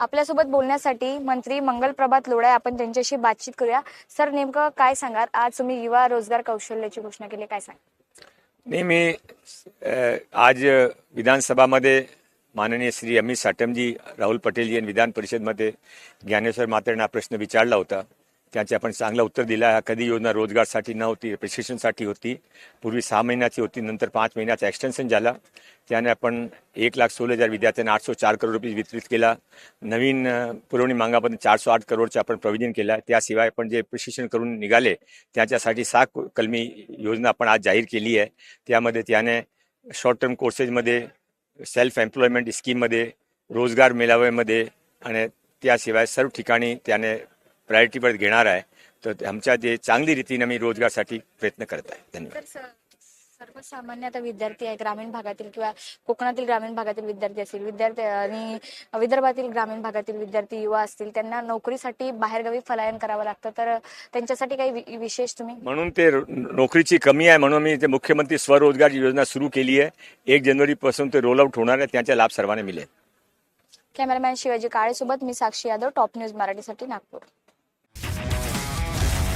आपल्यासोबत बोलण्यासाठी मंत्री मंगलप्रभात लोढा आपण त्यांच्याशी बातचीत करूया. सर, नेमकं काय सांगाल, आज तुम्ही युवा रोजगार कौशल्याची घोषणा केली, काय सांगा? नाही, मी आज विधानसभामध्ये माननीय श्री अमित साटमजी, राहुल पटेलजी यांनी विधान परिषदमध्ये ज्ञानेश्वर मात्रेंना प्रश्न विचारला होता. त्याचे आपण चांगलं उत्तर दिलं. कधी योजना रोजगारसाठी नव्हती, प्रशिक्षणासाठी होती. पूर्वी 6 महिन्याची होती, नंतर 5 महिन्याचा एक्सटेन्शन झाला. त्याने आपण 1,16,000 विद्यार्थ्यांना 804 करोड रुपये वितरित केला. नवीन पुरवणी मागामध्ये 408 करोडचे आपण प्रोव्हिजन केला. त्याशिवाय आपण जे प्रशिक्षण करून निघाले त्याच्यासाठी 6 कलमी योजना आपण आज जाहीर केली आहे. त्यामध्ये त्याने शॉर्ट टर्म कोर्सेसमध्ये, सेल्फ एम्प्लॉयमेंट स्कीममध्ये, रोजगार मेळाव्यामध्ये आणि त्याशिवाय सर्व ठिकाणी त्याने प्रायोरिटीवर घेणार आहे. तर आमच्या जे चांगली रीतीने मी रोजगारसाठी प्रयत्न करत आहे. धन्यवाद. सर्वसामान्य आता विद्यार्थी आहे, ग्रामीण भागातील किंवा कोकणातील ग्रामीण भागातील विद्यार्थी असतील, विद्यार्थी आणि विदर्भातील ग्रामीण भागातील विद्यार्थी युवा असतील, त्यांना नोकरीसाठी बाहेरगावी पलायन करावं लागतं. तर त्यांच्यासाठी काही विशेष तुम्ही? म्हणून ते नोकरीची कमी आहे म्हणून मी ते मुख्यमंत्री स्वरोजगार योजना सुरू केली आहे. 1 जानेवारीपासून ते रोल आउट होणार आहे. त्याचा लाभ सर्वांना मिळेल. कॅमेरामॅन शिवाजी काळेसोबत मी साक्षी यादव, टॉप न्यूज मराठीसाठी, नागपूर.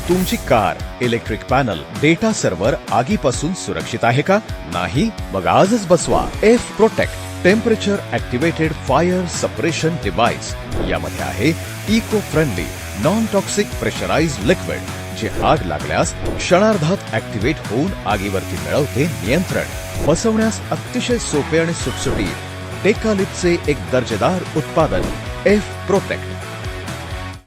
तुमची car, electric panel, data server आगीपासून सुरक्षित आहे का? नाही? मग आजच बसवा F protect temperature activated fire suppression device. यामध्ये आहे eco friendly non toxic pressurized liquid, जे आग लागल्यास क्षणार्धात ऍक्टिव्हेट होऊन आगीवरती मिळवते नियंत्रण. बसवण्यास अतिशय सोपे आणि सुटसुटीत. टेकालिपचे एक दर्जेदार उत्पादन एफ प्रोटेक्ट.